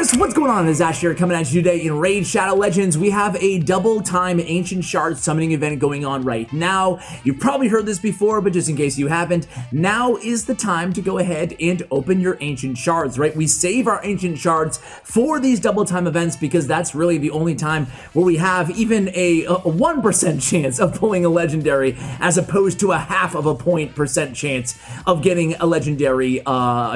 guys, what's going on? It's Ash here coming at you today in Raid Shadow Legends. We have a double-time Ancient Shard summoning event going on right now. You've probably heard this before, but just in case you haven't, now is the time to go ahead and open your Ancient Shards, right? We save our Ancient Shards for these double-time events because that's really the only time where we have even a 1% chance of pulling a Legendary as opposed to a 0.5% chance of getting a Legendary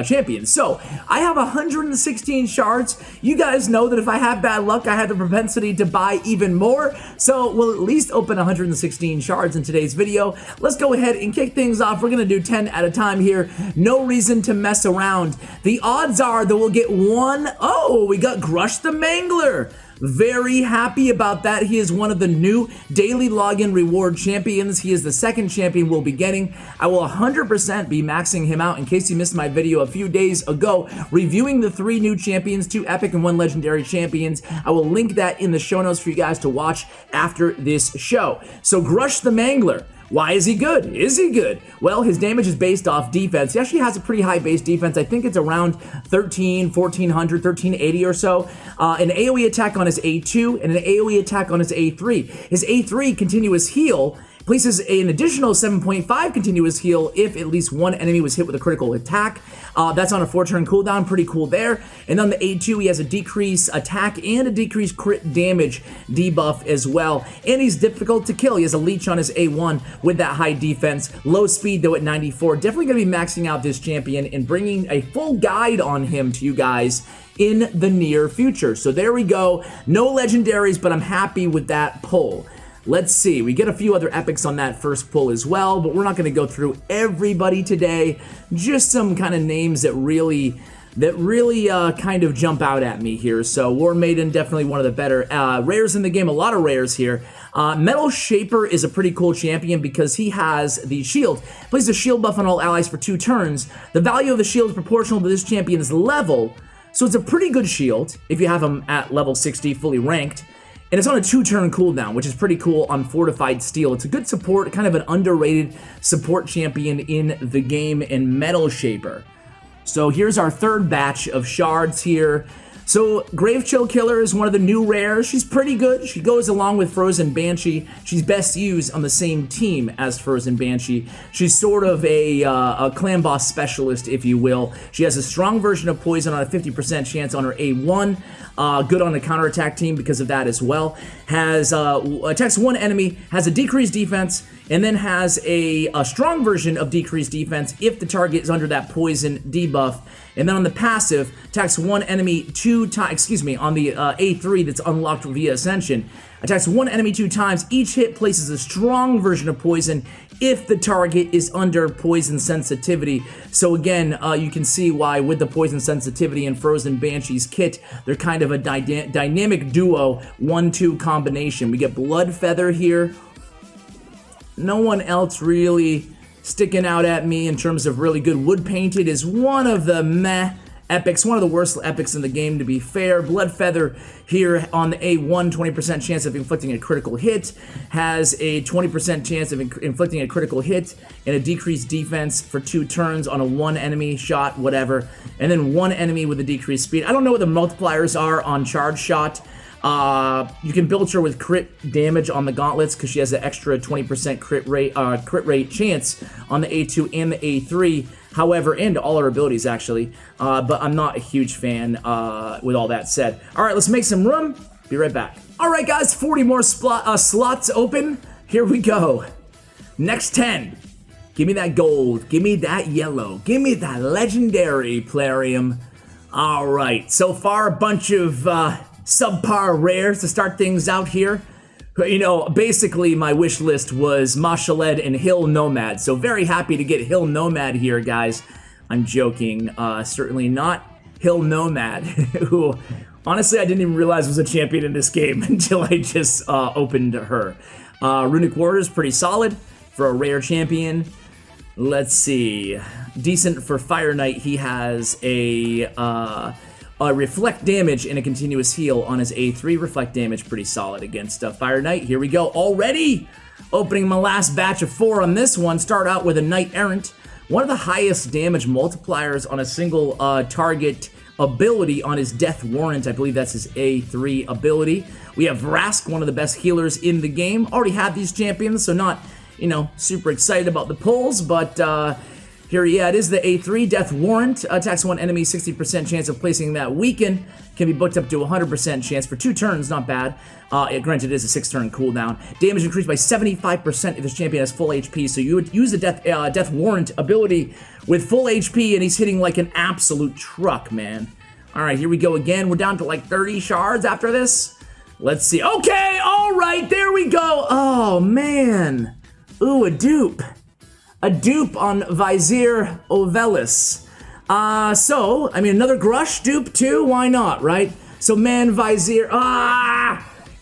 champion. So, I have 116 shards. You guys know that if I have bad luck, I have the propensity to buy even more. So we'll at least open 116 shards in today's video. Let's go ahead and kick things off. We're going to do 10 at a time here. No reason to mess around. The odds are that we'll get one. Oh, we got Grush the Mangler. Very happy about that. He is one of the new daily login reward champions. He is the second champion we'll be getting. I will 100% be maxing him out in case you missed my video a few days ago reviewing the 3 new champions, 2 epic and 1 legendary champions. I will link that in the show notes for you guys to watch after this show. So Grush the Mangler. Why is he good? Is he good? Well, his damage is based off defense. He actually has a pretty high base defense. I think it's around 1400, 1380 or so. An AoE attack on his A2 and an AoE attack on his A3. His A3 continuous heal places an additional 7.5 continuous heal if at least one enemy was hit with a critical attack. That's on a 4-turn cooldown, pretty cool there. And on the A2, he has a decrease attack and a decrease crit damage debuff as well. And he's difficult to kill. He has a leech on his A1 with that high defense. Low speed though at 94. Definitely going to be maxing out this champion and bringing a full guide on him to you guys in the near future. So there we go. No legendaries, but I'm happy with that pull. Let's see, we get a few other epics on that first pull as well, but we're not going to go through everybody today. Just some kind of names that really kind of jump out at me here. So War Maiden, definitely one of the better rares in the game. A lot of rares here. Metal Shaper is a pretty cool champion because he has the shield. Places a shield buff on all allies for 2 turns. The value of the shield is proportional to this champion's level, so it's a pretty good shield if you have him at level 60 fully ranked. And it's on a 2-turn cooldown, which is pretty cool on Fortified Steel. It's a good support, kind of an underrated support champion in the game in Metal Shaper. So here's our third batch of shards here. So Grave Chill Killer is one of the new rares. She's pretty good. She goes along with Frozen Banshee. She's best used on the same team as Frozen Banshee. She's sort of a clan boss specialist, if you will. She has a strong version of poison on a 50% chance on her A1. Good on the counterattack team because of that as well. Has attacks one enemy, has a decreased defense, and then has a strong version of decreased defense if the target is under that poison debuff. And then on the passive, attacks one enemy 2 times, on the A3 that's unlocked via Ascension, attacks one enemy 2 times. Each hit places a strong version of poison if the target is under poison sensitivity. So again, you can see why with the poison sensitivity and Frozen Banshee's kit, they're kind of a dynamic duo 1-2 combination. We get Blood Feather here. No one else really sticking out at me in terms of really good. Wood Painted is one of the meh epics, one of the worst epics in the game, to be fair. Blood Feather here on the A1, 20% chance of inflicting a critical hit, has a 20% chance of inflicting a critical hit and a decreased defense for 2 turns on a 1 enemy shot, whatever, and then 1 enemy with a decreased speed. I don't know what the multipliers are on Charge Shot. You can build her with crit damage on the gauntlets because she has an extra 20% crit rate chance on the A2 and the A3. However, and all her abilities actually, but I'm not a huge fan with all that said. All right, let's make some room. Be right back. All right, guys, 40 more slots open. Here we go. Next 10. Give me that gold. Give me that yellow. Give me that legendary Plarium. All right, so far a bunch of subpar rares to start things out here. You know, basically my wish list was Mashaled and Hill Nomad, so very happy to get Hill Nomad here, guys. I'm joking. Certainly not Hill Nomad, who honestly I didn't even realize was a champion in this game until I just opened her. Runic Warrior is pretty solid for a rare champion. Let's see. Decent for Fire Knight. He has a reflect damage and a continuous heal on his A3. Reflect damage, pretty solid against Fire Knight. Here we go. Already opening my last batch of 4 on this one. Start out with a Knight Errant. One of the highest damage multipliers on a single target ability on his Death Warrant. I believe that's his A3 ability. We have Vrask, one of the best healers in the game. Already have these champions, so not, you know, super excited about the pulls, but here, yeah, it is the A3 Death Warrant. Attacks one enemy, 60% chance of placing that weaken. Can be booked up to 100% chance for 2 turns, not bad. Granted, it is a 6-turn cooldown. Damage increased by 75% if this champion has full HP, so you would use the Death Warrant ability with full HP, and he's hitting like an absolute truck, man. All right, here we go again. We're down to like 30 shards after this. Let's see. Okay, all right, there we go. Oh, man. Ooh, a dupe. A dupe on Vizier Ovelis. So, I mean, another Grush dupe too? Why not, right? So, man, Vizier,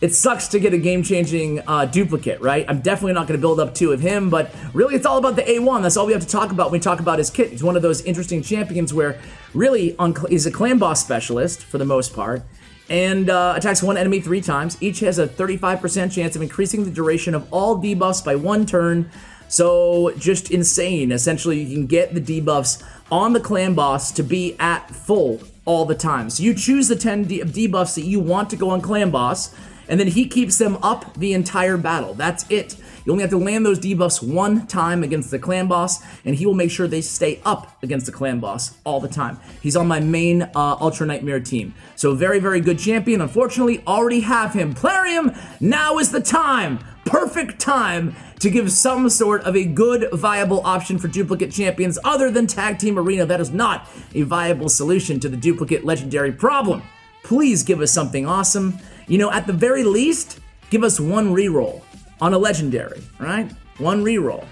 it sucks to get a game-changing duplicate, right? I'm definitely not going to build up 2 of him, but really it's all about the A1. That's all we have to talk about when we talk about his kit. He's one of those interesting champions where really he's a clan boss specialist for the most part, and attacks one enemy 3 times. Each has a 35% chance of increasing the duration of all debuffs by 1 turn. So, just insane. Essentially, you can get the debuffs on the clan boss to be at full all the time. So you choose the 10 debuffs that you want to go on clan boss, and then he keeps them up the entire battle. That's it. You only have to land those debuffs 1 time against the clan boss, and he will make sure they stay up against the clan boss all the time. He's on my main Ultra Nightmare team. So very, very good champion. Unfortunately, already have him. Plarium, now is the time. Perfect time to give some sort of a good, viable option for duplicate champions other than Tag Team Arena. That is not a viable solution to the duplicate legendary problem. Please give us something awesome. You know, at the very least, give us 1 reroll on a legendary, right? 1 reroll.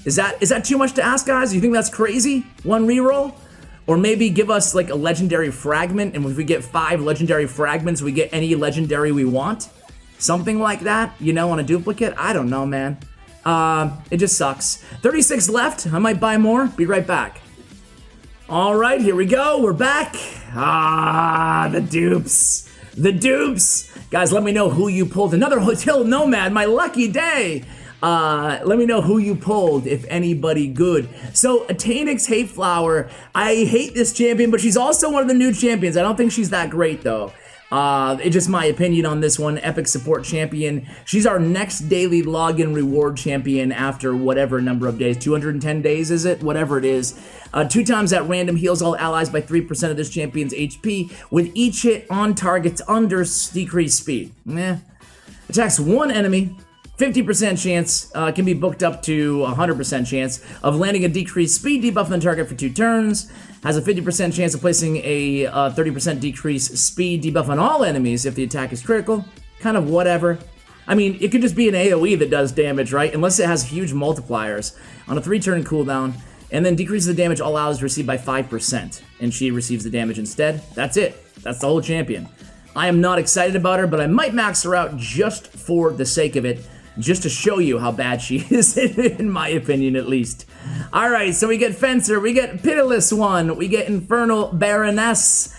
Is that too much to ask, guys? You think that's crazy? 1 reroll? Or maybe give us like a legendary fragment, and if we get 5 legendary fragments, we get any legendary we want? Something like that, you know, on a duplicate? I don't know, man. It just sucks. 36 left. I might buy more. Be right back. All right, here we go. We're back. The dupes. The dupes. Guys, let me know who you pulled. Another Hotel Nomad, my lucky day. Let me know who you pulled, if anybody good. So, Atanix Hateflower. I hate this champion, but she's also one of the new champions. I don't think she's that great, though. It's just my opinion on this one. Epic support champion. She's our next daily login reward champion after whatever number of days. 210 days, is it? Whatever it is. 2 times at random heals all allies by 3% of this champion's HP with each hit on targets under decreased speed. Attacks 1 enemy. 50% chance, can be booked up to 100% chance of landing a decreased speed debuff on the target for 2 turns. Has a 50% chance of placing a 30% decreased speed debuff on all enemies if the attack is critical. Kind of whatever. I mean, it could just be an AoE that does damage, right? Unless it has huge multipliers on a 3-turn cooldown, and then decreases the damage all allies receive by 5%, and she receives the damage instead. That's it. That's the whole champion. I am not excited about her, but I might max her out just for the sake of it, just to show you how bad she is, in my opinion, at least. Alright, so we get Fencer, we get Pitiless One, we get Infernal Baroness.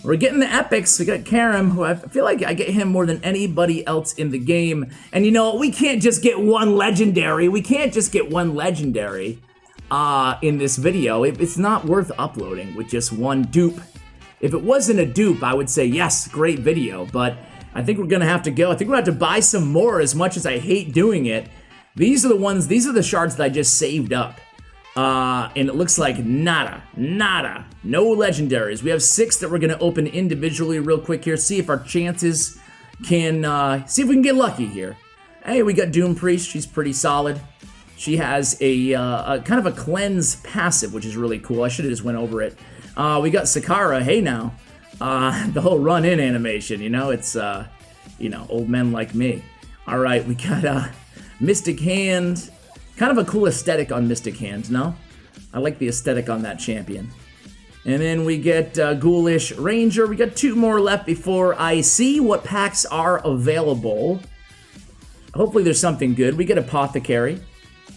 We're getting the epics. We got Karim, who I feel like I get him more than anybody else in the game. And you know, we can't just get 1 legendary. We can't just get 1 legendary in this video. It's not worth uploading with just 1 dupe. If it wasn't a dupe, I would say, yes, great video, but I think we're gonna have to go. I think we're gonna have to buy some more, as much as I hate doing it. These are the ones, these are the shards that I just saved up. And it looks like nada. No legendaries. We have 6 that we're gonna open individually real quick here. See if our chances can, see if we can get lucky here. Hey, we got Doom Priest. She's pretty solid. She has a kind of a cleanse passive, which is really cool. I should have just went over it. We got Sakara. Hey now. The whole run-in animation, you know, it's, you know, old men like me. All right, we got Mystic Hand. Kind of a cool aesthetic on Mystic Hand, no? I like the aesthetic on that champion. And then we get Ghoulish Ranger. We got 2 more left before I see what packs are available. Hopefully there's something good. We get Apothecary.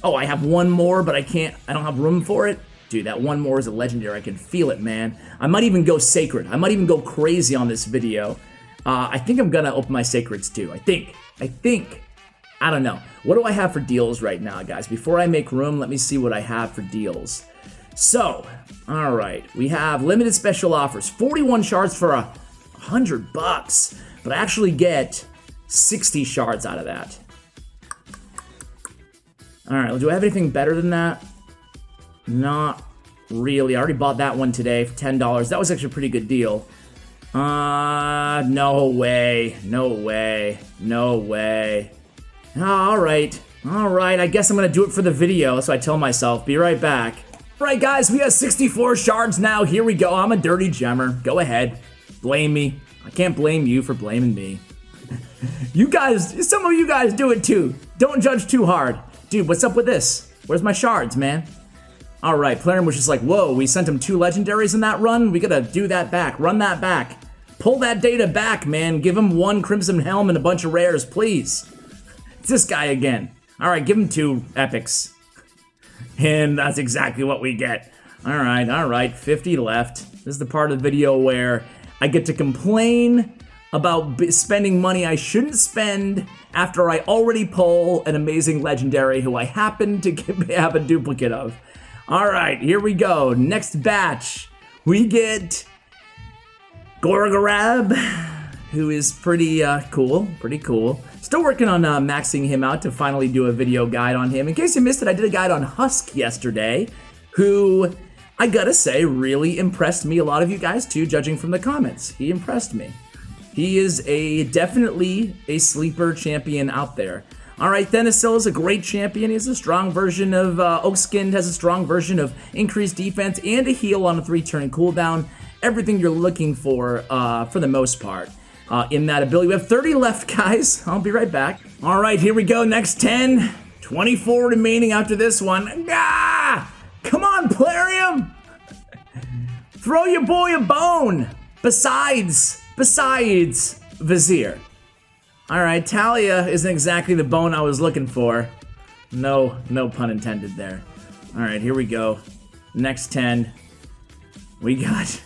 Oh, I have 1 more, but I don't have room for it. Dude, that 1 more is a legendary. I can feel it, man. I might even go Sacred. I might even go crazy on this video. I think I'm gonna open my Sacreds too. I think. I don't know. What do I have for deals right now, guys? Before I make room, let me see what I have for deals. So, all right, we have limited special offers. 41 shards for $100, but I actually get 60 shards out of that. All right, well, do I have anything better than that? Not really. I already bought that one today for $10. That was actually a pretty good deal. No way. No way. No way. All right. All right. I guess I'm going to do it for the video, so I tell myself. Be right back. All right, guys, we have 64 shards now. Here we go. I'm a dirty gemmer. Go ahead. Blame me. I can't blame you for blaming me. You guys, some of you guys do it too. Don't judge too hard. Dude, what's up with this? Where's my shards, man? All right, Plarium was just like, whoa, we sent him 2 legendaries in that run? We gotta do that back. Run that back. Pull that data back, man. Give him 1 Crimson Helm and a bunch of rares, please. It's this guy again. All right, give him 2 epics. And that's exactly what we get. All right, 50 left. This is the part of the video where I get to complain about spending money I shouldn't spend after I already pull an amazing legendary who I happen to have a duplicate of. All right, here we go. Next batch, we get Gorgarab, who is pretty cool, Still working on maxing him out to finally do a video guide on him. In case you missed it, I did a guide on Husk yesterday, who I gotta say really impressed me. A lot of you guys too, judging from the comments. He impressed me. He is definitely a sleeper champion out there. All right, Thenasil is a great champion. He has a strong version of Oakskin, has a strong version of increased defense and a heal on a 3-turn cooldown. Everything you're looking for the most part. In that ability. We have 30 left, guys. I'll be right back. All right, here we go. Next 10. 24 remaining after this one. Ah! Come on, Plarium! Throw your boy a bone! Besides Vizier. All right, Talia isn't exactly the bone I was looking for. No pun intended there. All right, here we go. Next 10. We got...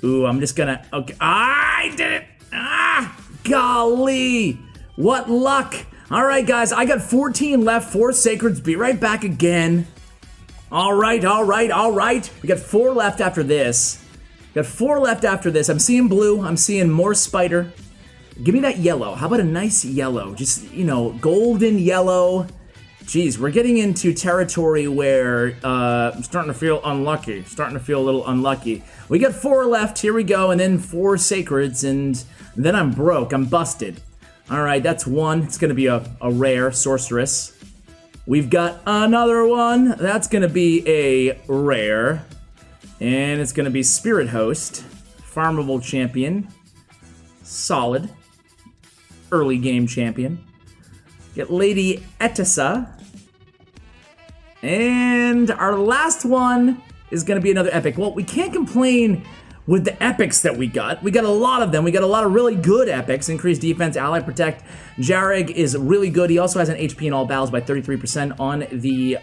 Ooh, I'm just gonna... Okay. I did it! Ah! Golly! What luck! All right, guys, I got 14 left. 4 sacreds. Be right back again. All right. We got 4 left after this. I'm seeing blue. I'm seeing more spider. Give me that yellow. How about a nice yellow? Just, golden yellow. Jeez, we're getting into territory where I'm starting to feel unlucky. Starting to feel a little unlucky. We got 4 left. Here we go. And then 4 sacreds. And then I'm broke. I'm busted. All right, that's 1. It's going to be a rare sorceress. We've got another one. That's going to be a rare. And it's going to be Spirit Host. Farmable champion. Solid. Early game champion. Get Lady Etissa. And our last one is going to be another epic. Well, we can't complain with the epics that we got. We got a lot of them. We got a lot of really good epics. Increased defense, ally protect. Jareg is really good. He also has an HP in all battles by 33% on the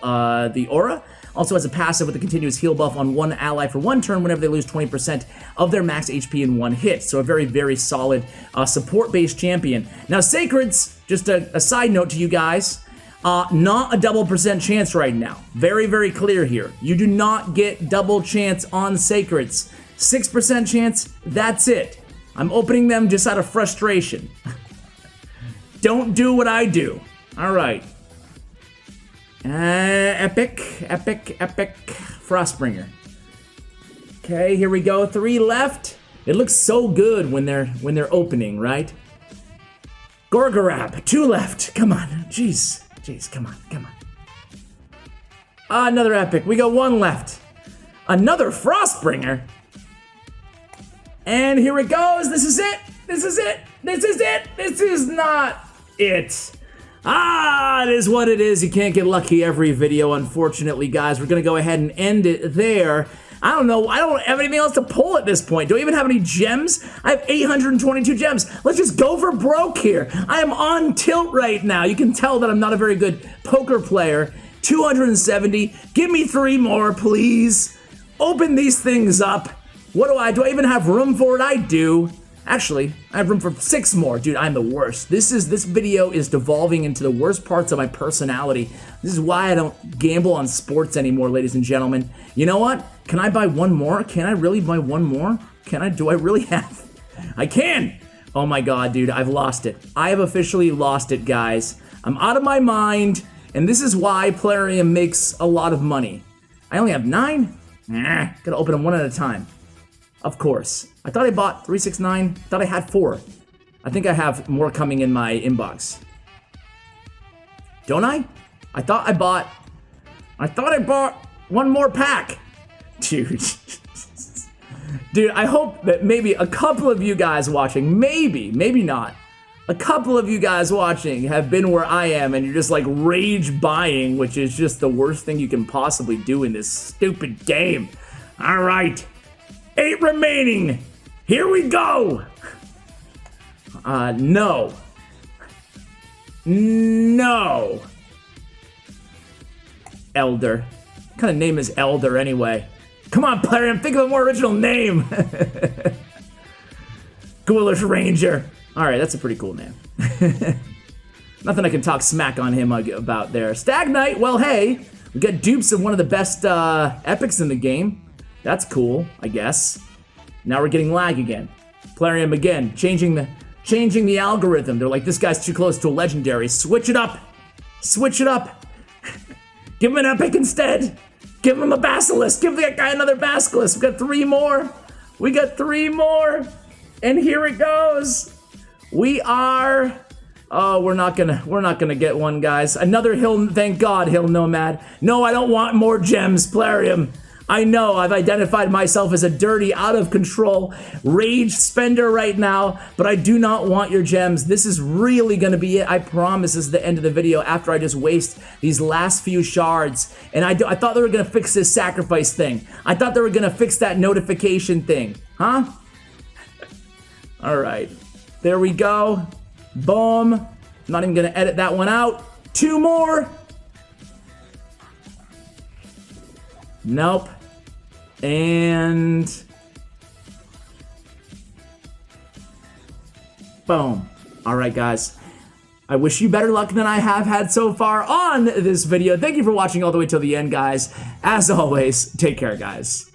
aura. Also has a passive with a continuous heal buff on one ally for 1 turn whenever they lose 20% of their max HP in 1 hit. So a very, very solid support-based champion. Now, Sacreds, just a side note to you guys, not a double % chance right now. Very, very clear here. You do not get double chance on Sacreds. 6% chance, that's it. I'm opening them just out of frustration. Don't do what I do. All right. Epic Frostbringer. Okay, here we go. 3 left. It looks so good when they're opening, right? Gorgarab, 2 left. Come on, jeez, come on. Another epic. We got 1 left. Another Frostbringer. And here it goes. This is it. This is not it. It is what it is. You can't get lucky every video, unfortunately, guys. We're going to go ahead and end it there. I don't know. I don't have anything else to pull at this point. Do I even have any gems? I have 822 gems. Let's just go for broke here. I am on tilt right now. You can tell that I'm not a very good poker player. 270. Give me 3 more, please. Open these things up. Do I even have room for it? I do. Actually, I have room for 6 more. Dude, I'm the worst. This video is devolving into the worst parts of my personality. This is why I don't gamble on sports anymore, ladies and gentlemen. You know what? Can I buy one more? Can I really buy one more? Do I really have? I can! Oh my god, dude, I've lost it. I have officially lost it, guys. I'm out of my mind, and this is why Plarium makes a lot of money. I only have 9? Gotta open them one at a time. Of course. I thought I bought 369. I thought I had 4. I think I have more coming in my inbox. Don't I? I thought I bought one more pack. Dude. Dude, I hope that maybe a couple of you guys watching, maybe not, a couple of you guys watching have been where I am and you're just like rage buying, which is just the worst thing you can possibly do in this stupid game. All right. 8 remaining. Here we go. No. No. Elder. What kind of name is Elder anyway? Come on, Plarium, think of a more original name. Ghoulish Ranger. All right, that's a pretty cool name. Nothing I can talk smack on him about there. Stag Knight, well, hey, we got dupes of one of the best epics in the game. That's cool, I guess. Now we're getting lag again. Plarium again, changing the algorithm. They're like, this guy's too close to a legendary. Switch it up. Switch it up. Give him an epic instead. Give him a basilisk. Give that guy another basilisk. We got 3 more. We got 3 more. And here it goes. We are. Oh, we're not gonna get one, guys. Another hill. Thank God, Hill Nomad. No, I don't want more gems, Plarium. I know I've identified myself as a dirty, out of control rage spender right now, but I do not want your gems. This is really gonna be it. I promise this is the end of the video after I just waste these last few shards. And I thought they were gonna fix this sacrifice thing. I thought they were gonna fix that notification thing. Huh? All right, there we go. Boom. I'm not even gonna edit that one out. 2 more. Nope. And boom. All right, guys. I wish you better luck than I have had so far on this video. Thank you for watching all the way till the end, guys. As always, take care, guys.